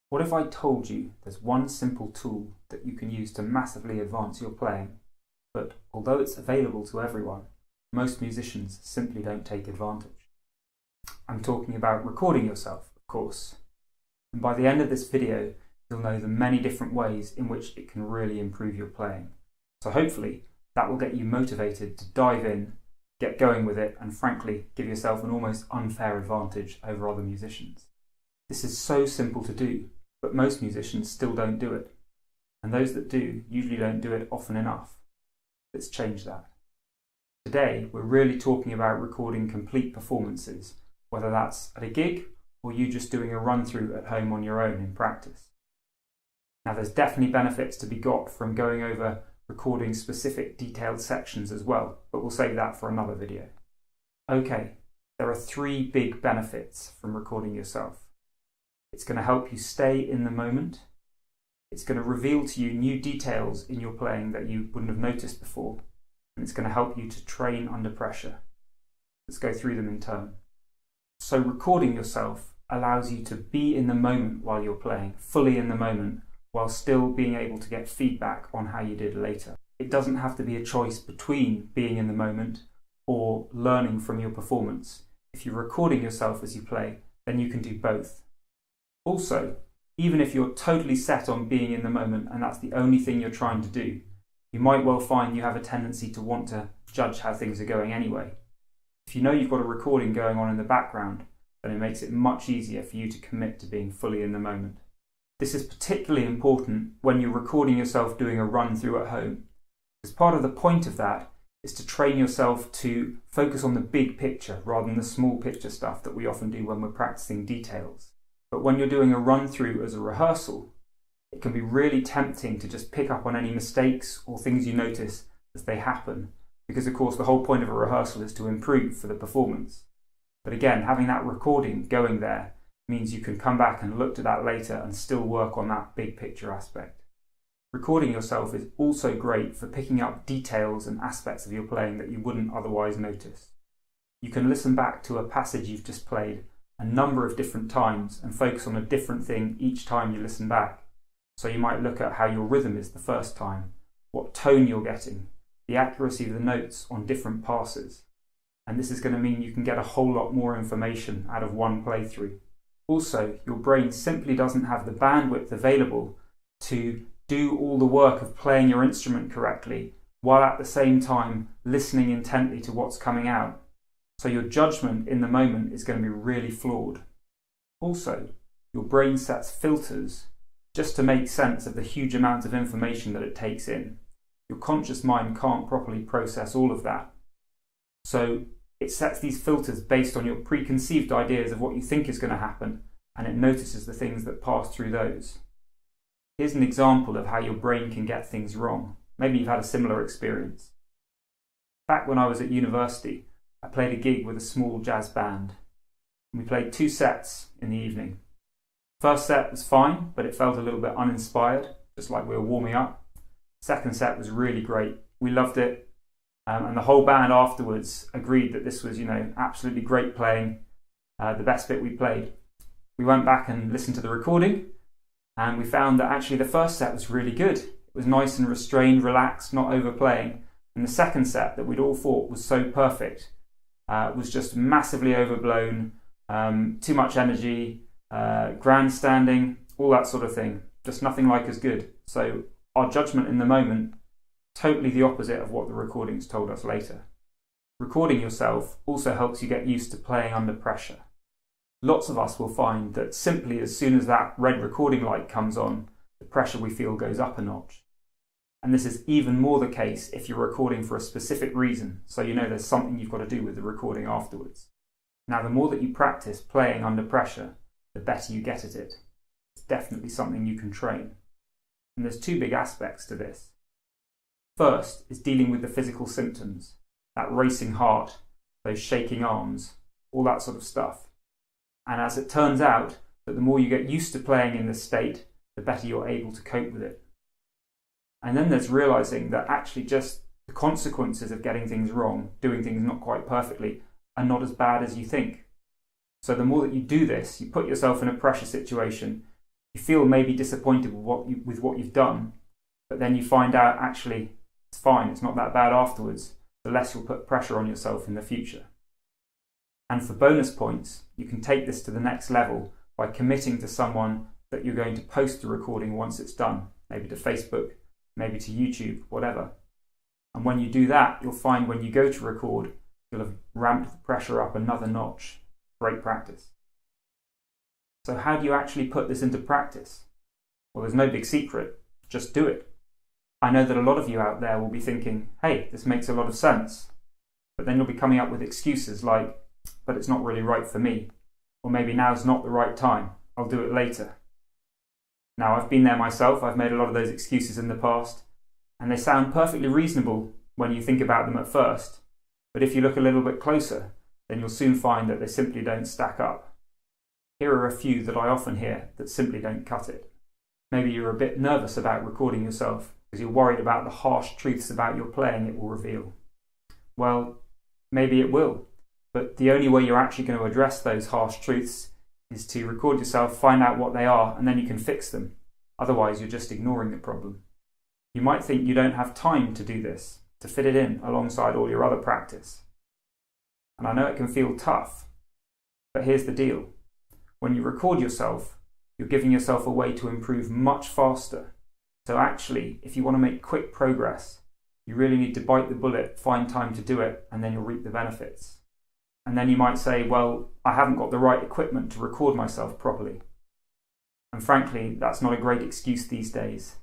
What if I told you there's one simple tool that you can use to massively advance your playing, but although it's available to everyone, most musicians simply don't take advantage? I'm talking about recording yourself, of course. And by the end of this video, you'll know the many different ways in which it can really improve your playing. So hopefully that will get you motivated to dive in, get going with it, and frankly, give yourself an almost unfair advantage over other musicians. This is so simple to do, but most musicians still don't do it. And those that do usually don't do it often enough. Let's change that. Today, we're really talking about recording complete performances, whether that's at a gig or you just doing a run through at home on your own in practice. Now, there's definitely benefits to be got from going over recording specific detailed sections as well, but we'll save that for another video. Okay, there are 3 big benefits from recording yourself. It's going to help you stay in the moment. It's going to reveal to you new details in your playing that you wouldn't have noticed before. And it's going to help you to train under pressure. Let's go through them in turn. So recording yourself allows you to be in the moment while you're playing, fully in the moment, while still being able to get feedback on how you did later. It doesn't have to be a choice between being in the moment or learning from your performance. If you're recording yourself as you play, then you can do both. Also, even if you're totally set on being in the moment and that's the only thing you're trying to do, you might well find you have a tendency to want to judge how things are going anyway. If you know you've got a recording going on in the background, then it makes it much easier for you to commit to being fully in the moment. This is particularly important when you're recording yourself doing a run through at home, because part of the point of that is to train yourself to focus on the big picture rather than the small picture stuff that we often do when we're practicing details. But when you're doing a run through as a rehearsal, it can be really tempting to just pick up on any mistakes or things you notice as they happen, because of course the whole point of a rehearsal is to improve for the performance. But again, having that recording going there means you can come back and look to that later and still work on that big picture aspect. Recording yourself is also great for picking up details and aspects of your playing that you wouldn't otherwise notice. You can listen back to a passage you've just played a number of different times and focus on a different thing each time you listen back. So you might look at how your rhythm is the first time, what tone you're getting, the accuracy of the notes on different passes. And this is going to mean you can get a whole lot more information out of one playthrough. Also, your brain simply doesn't have the bandwidth available to do all the work of playing your instrument correctly while at the same time listening intently to what's coming out. So your judgment in the moment is going to be really flawed. Also, your brain sets filters just to make sense of the huge amount of information that it takes in. Your conscious mind can't properly process all of that. So it sets these filters based on your preconceived ideas of what you think is going to happen, and it notices the things that pass through those. Here's an example of how your brain can get things wrong. Maybe you've had a similar experience. Back when I was at university, I played a gig with a small jazz band. We played 2 sets in the evening. First set was fine, but it felt a little bit uninspired, just like we were warming up. Second set was really great. We loved it. And the whole band afterwards agreed that this was, absolutely great playing, the best bit we played. We went back and listened to the recording, and we found that actually the first set was really good. It was nice and restrained, relaxed, not overplaying. And the second set that we'd all thought was so perfect was just massively overblown, too much energy, grandstanding, all that sort of thing. Just nothing like as good. So our judgment in the moment, totally the opposite of what the recordings told us later. Recording yourself also helps you get used to playing under pressure. Lots of us will find that simply as soon as that red recording light comes on, the pressure we feel goes up a notch. And this is even more the case if you're recording for a specific reason, so you know there's something you've got to do with the recording afterwards. Now, the more that you practice playing under pressure, the better you get at it. It's definitely something you can train. And there's 2 big aspects to this. First is dealing with the physical symptoms, that racing heart, those shaking arms, all that sort of stuff. And as it turns out, that the more you get used to playing in this state, the better you're able to cope with it. And then there's realizing that actually just the consequences of getting things wrong, doing things not quite perfectly, are not as bad as you think. So the more that you do this, you put yourself in a pressure situation, You feel maybe disappointed with what you've done, but then you find out actually it's fine, it's not that bad afterwards, the less you'll put pressure on yourself in the future. And for bonus points, you can take this to the next level by committing to someone that you're going to post the recording once it's done, maybe to Facebook, maybe to YouTube, whatever. And when you do that, you'll find when you go to record, you'll have ramped the pressure up another notch. Great practice. So how do you actually put this into practice? Well, there's no big secret. Just do it. I know that a lot of you out there will be thinking, hey, this makes a lot of sense. But then you'll be coming up with excuses like, but it's not really right for me. Or maybe now's not the right time. I'll do it later. Now, I've been there myself. I've made a lot of those excuses in the past. And they sound perfectly reasonable when you think about them at first. But if you look a little bit closer, then you'll soon find that they simply don't stack up. Here are a few that I often hear that simply don't cut it. Maybe you're a bit nervous about recording yourself because you're worried about the harsh truths about your playing it will reveal. Well, maybe it will, but the only way you're actually going to address those harsh truths is to record yourself, find out what they are, and then you can fix them. Otherwise, you're just ignoring the problem. You might think you don't have time to do this, to fit it in alongside all your other practice. And I know it can feel tough, but here's the deal. When you record yourself, you're giving yourself a way to improve much faster. So actually, if you want to make quick progress, you really need to bite the bullet, find time to do it, and then you'll reap the benefits. And then you might say, well, I haven't got the right equipment to record myself properly. And frankly, that's not a great excuse these days.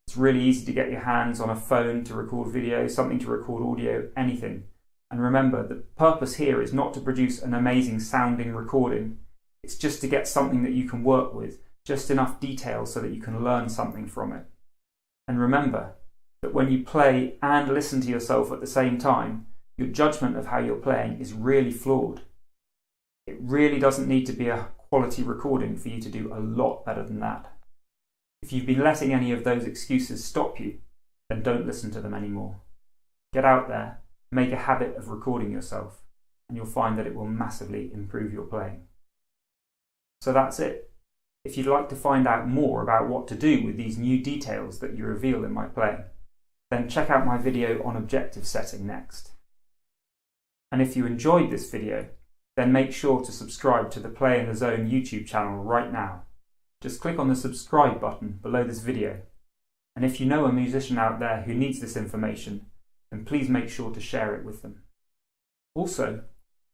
It's really easy to get your hands on a phone to record video, something to record audio, anything. And remember, the purpose here is not to produce an amazing sounding recording. It's just to get something that you can work with, just enough detail so that you can learn something from it. And remember that when you play and listen to yourself at the same time, your judgment of how you're playing is really flawed. It really doesn't need to be a quality recording for you to do a lot better than that. If you've been letting any of those excuses stop you, then don't listen to them anymore. Get out there, make a habit of recording yourself, and you'll find that it will massively improve your playing. So that's it. If you'd like to find out more about what to do with these new details that you reveal in my playing, then check out my video on objective setting next. And if you enjoyed this video, then make sure to subscribe to the Play in the Zone YouTube channel right now. Just click on the subscribe button below this video. And if you know a musician out there who needs this information, then please make sure to share it with them. Also,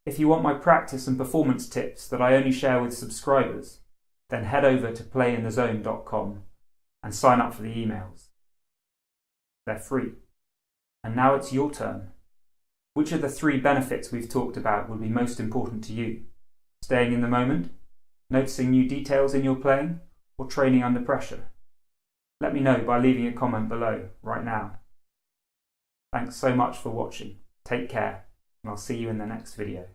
if you want my practice and performance tips that I only share with subscribers, then head over to playinthezone.com and sign up for the emails. They're free. And now it's your turn. Which of the 3 benefits we've talked about will be most important to you? Staying in the moment, noticing new details in your playing, or training under pressure? Let me know by leaving a comment below right now. Thanks so much for watching. Take care, and I'll see you in the next video.